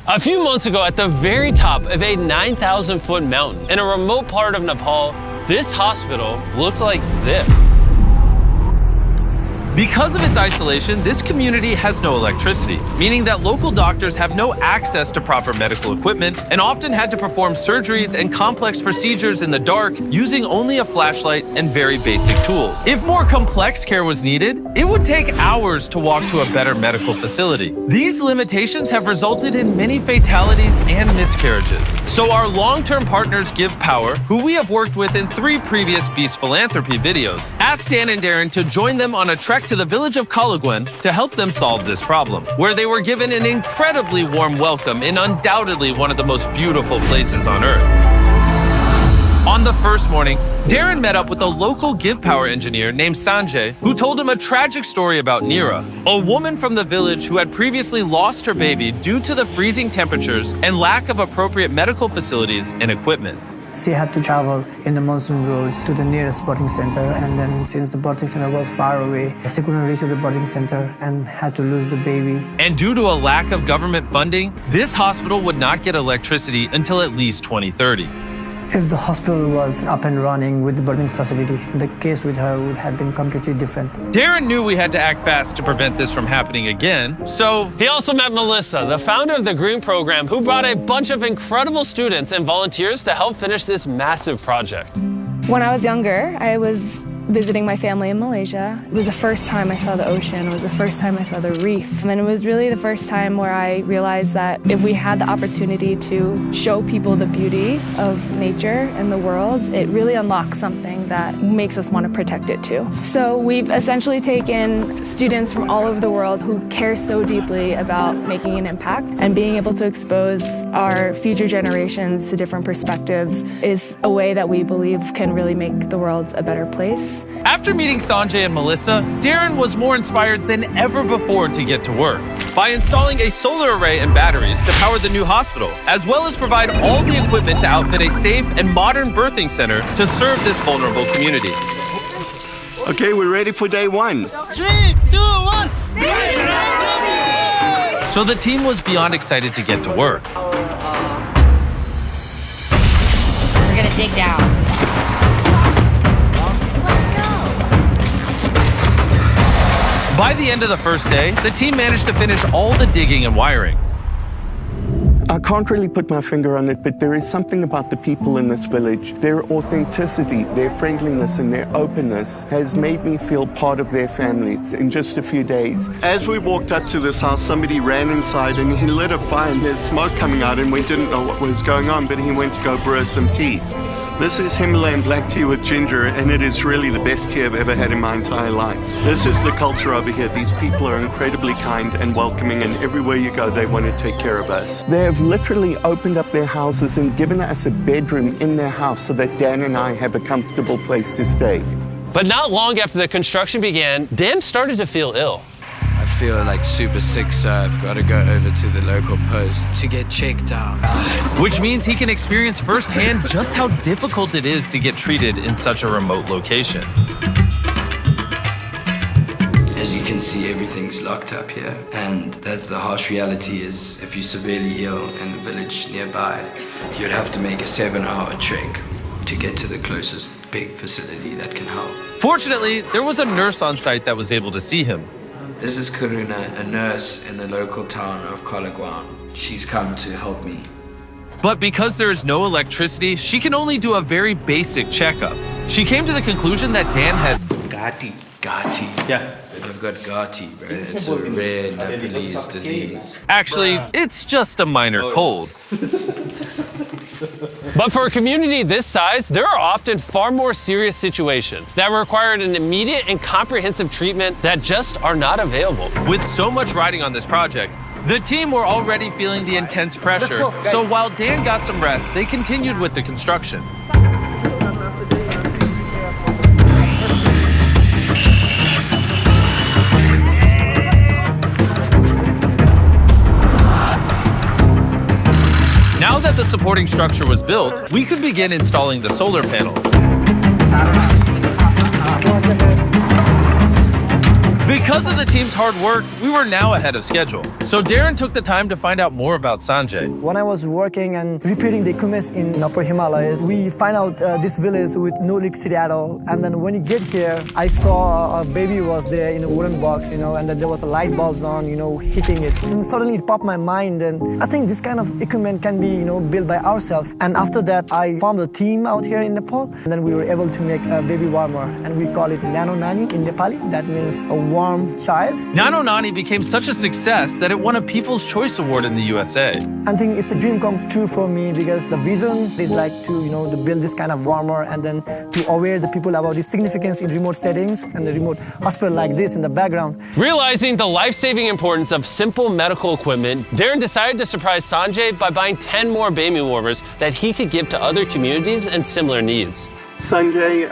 A few months ago, at the very top of a 9,000-foot mountain in a remote part of Nepal, this hospital looked like this. Because of its isolation, this community has no electricity, meaning that local doctors have no access to proper medical equipment and often had to perform surgeries and complex procedures in the dark using only a flashlight and very basic tools. If more complex care was needed, it would take hours to walk to a better medical facility. These limitations have resulted in many fatalities and miscarriages. So our long-term partners Give Power, who we have worked with in 3 previous Beast Philanthropy videos, asked Dan and Darren to join them on a trek to the village of Kalaguen to help them solve this problem, where they were given an incredibly warm welcome in undoubtedly one of the most beautiful places on Earth. On the first morning, Darren met up with a local Give Power engineer named Sanjay, who told him a tragic story about Neera, a woman from the village who had previously lost her baby due to the freezing temperatures and lack of appropriate medical facilities and equipment. She had to travel in the monsoon roads to the nearest birthing center, and then since the birthing center was far away, she couldn't reach the birthing center and had to lose the baby. And due to a lack of government funding, this hospital would not get electricity until at least 2030. If the hospital was up and running with the birthing facility, the case with her would have been completely different. Darren knew we had to act fast to prevent this from happening again, so he also met Melissa, the founder of the Green Program, who brought a bunch of incredible students and volunteers to help finish this massive project. When I was younger, I was visiting my family in Malaysia. It was the first time I saw the ocean. It was the first time I saw the reef. And it was really the first time where I realized that if we had the opportunity to show people the beauty of nature and the world, it really unlocks something that makes us want to protect it too. So we've essentially taken students from all over the world who care so deeply about making an impact, and being able to expose our future generations to different perspectives is a way that we believe can really make the world a better place. After meeting Sanjay and Melissa, Darren was more inspired than ever before to get to work by installing a solar array and batteries to power the new hospital, as well as provide all the equipment to outfit a safe and modern birthing center to serve this vulnerable community. Okay, we're ready for day 1. 3, 2, 1. So the team was beyond excited to get to work. We're gonna dig down. By the end of the first day, the team managed to finish all the digging and wiring. I can't really put my finger on it, but there is something about the people in this village. Their authenticity, their friendliness, and their openness has made me feel part of their families in just a few days. As we walked up to this house, somebody ran inside and he lit a fire and there's smoke coming out, and we didn't know what was going on, but he went to go brew some tea. This is Himalayan black tea with ginger, and it is really the best tea I've ever had in my entire life. This is the culture over here. These people are incredibly kind and welcoming, and everywhere you go, they want to take care of us. They have literally opened up their houses and given us a bedroom in their house so that Dan and I have a comfortable place to stay. But not long after the construction began, Dan started to feel ill. I feel like super sick, so I've got to go over to the local post to get checked out. Which means he can experience firsthand just how difficult it is to get treated in such a remote location. As you can see, everything's locked up here, and that's the harsh reality. Is if you're severely ill in the village nearby, you'd have to make a 7-hour trek to get to the closest big facility that can help. Fortunately, there was a nurse on site that was able to see him. This is Karuna, a nurse in the local town of Kalaguen. She's come to help me. But because there is no electricity, she can only do a very basic checkup. She came to the conclusion that Dan had Gati. Gati. Yeah. I've got Gati, bro. It's a rare Nepalese disease. Actually, it's just a minor cold. But for a community this size, there are often far more serious situations that require an immediate and comprehensive treatment that just are not available. With so much riding on this project, the team were already feeling the intense pressure. So while Dan got some rest, they continued with the construction. Now that the supporting structure was built, we could begin installing the solar panels. Because of the team's hard work, we were now ahead of schedule. So Darren took the time to find out more about Sanjay. When I was working and repairing the equipment in Upper Himalayas, we find out this village with no electricity at all. And then when you get here, I saw a baby was there in a wooden box, and then there was a light bulbs on, hitting it. And suddenly it popped my mind, and I think this kind of equipment can be, built by ourselves. And after that, I formed a team out here in Nepal, and then we were able to make a baby warmer, and we call it Nano Nani in Nepali. That means a warm child. Nano Nani became such a success that it won a People's Choice Award in the USA. I think it's a dream come true for me because the vision is like to build this kind of warmer and then to aware the people about the significance in remote settings and the remote hospital like this in the background. Realizing the life-saving importance of simple medical equipment, Darren decided to surprise Sanjay by buying 10 more baby warmers that he could give to other communities in similar needs. Sanjay,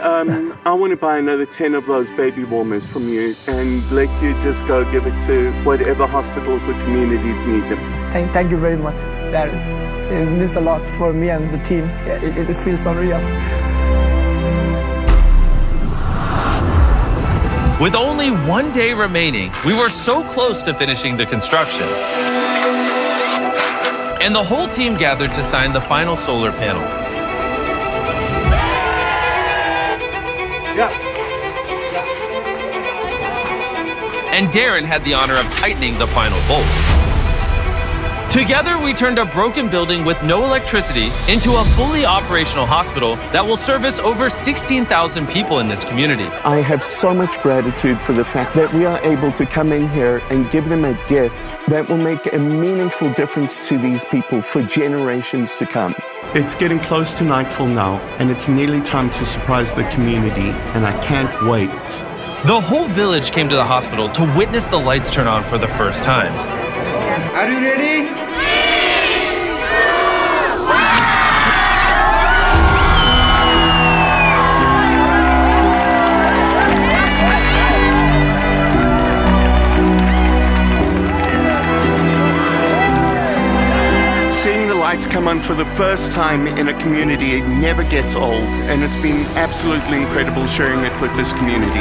I want to buy another 10 of those baby warmers from you and let you just go give it to whatever hospitals or communities need them. Thank you very much, Darren. It means a lot for me and the team. It feels unreal. With only 1 day remaining, we were so close to finishing the construction. And the whole team gathered to sign the final solar panel. And Darren had the honor of tightening the final bolt. Together, we turned a broken building with no electricity into a fully operational hospital that will service over 16,000 people in this community. I have so much gratitude for the fact that we are able to come in here and give them a gift that will make a meaningful difference to these people for generations to come. It's getting close to nightfall now, and it's nearly time to surprise the community, and I can't wait. The whole village came to the hospital to witness the lights turn on for the first time. Are you ready? Seeing the lights come on for the first time in a community, it never gets old, and it's been absolutely incredible sharing it with this community.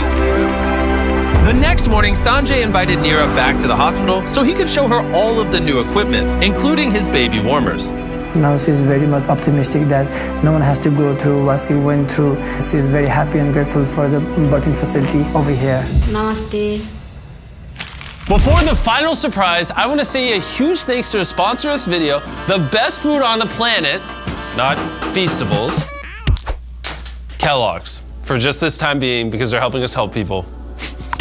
The next morning, Sanjay invited Neera back to the hospital so he could show her all of the new equipment, including his baby warmers. Now she's very much optimistic that no one has to go through what she went through. She's very happy and grateful for the birthing facility over here. Namaste. Before the final surprise, I want to say a huge thanks to the sponsor of this video, the best food on the planet, not Feastables, Kellogg's, for just this time being because they're helping us help people.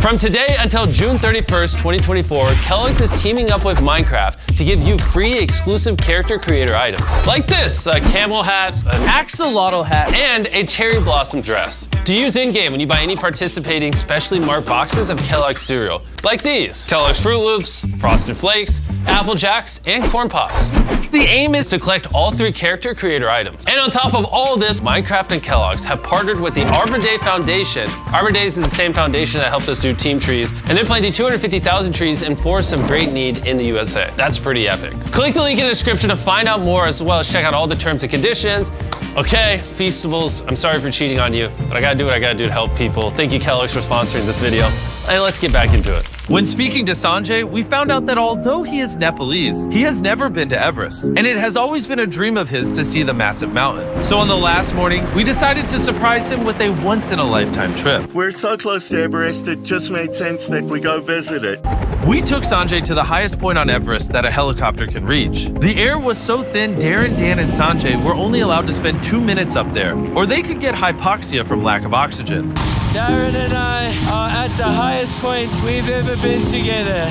From today until June 31st, 2024, Kellogg's is teaming up with Minecraft to give you free exclusive character creator items. Like this, a camel hat, an axolotl hat, and a cherry blossom dress. To use in-game when you buy any participating specially marked boxes of Kellogg's cereal. Like these, Kellogg's Fruit Loops, Frosted Flakes, Apple Jacks, and Corn Pops. The aim is to collect all 3 character creator items. And on top of all this, Minecraft and Kellogg's have partnered with the Arbor Day Foundation. Arbor Days is the same foundation that helped us do team trees, and they're planting 250,000 trees in forests of great need in the USA. That's pretty epic. Click the link in the description to find out more, as well as check out all the terms and conditions. Okay, Feastables, I'm sorry for cheating on you, but I gotta do what I gotta do to help people. Thank you, Kellogg's, for sponsoring this video. And let's get back into it. When speaking to Sanjay, we found out that although he is Nepalese, he has never been to Everest, and it has always been a dream of his to see the massive mountain. So on the last morning, we decided to surprise him with a once-in-a-lifetime trip. We're so close to Everest, it just made sense that we go visit it. We took Sanjay to the highest point on Everest that a helicopter can reach. The air was so thin, Darren, Dan, and Sanjay were only allowed to spend 2 minutes up there, or they could get hypoxia from lack of oxygen. Darren and I are at the highest points we've ever been together.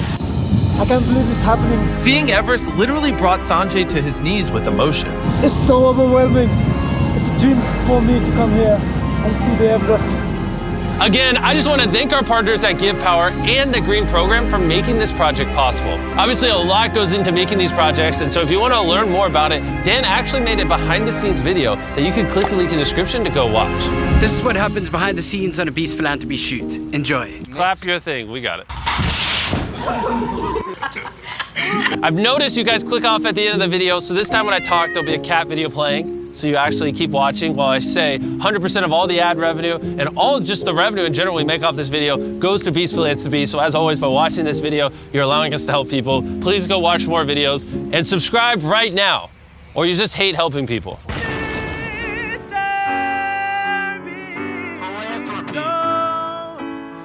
I can't believe it's happening. Seeing Everest literally brought Sanjay to his knees with emotion. It's so overwhelming. It's a dream for me to come here and see the Everest. Again, I just want to thank our partners at Give Power and the Green Program for making this project possible. Obviously, a lot goes into making these projects, and so if you want to learn more about it, Dan actually made a behind-the-scenes video that you can click the link in the description to go watch. This is what happens behind the scenes on a Beast Philanthropy shoot. Enjoy. Clap your thing, we got it. I've noticed you guys click off at the end of the video, so this time when I talk, there'll be a cat video playing. so you actually keep watching while I say 100% of all the ad revenue and all just the revenue in general we make off this video goes to Beast Philanthropy. So as always, by watching this video, you're allowing us to help people. Please go watch more videos and subscribe right now, or you just hate helping people.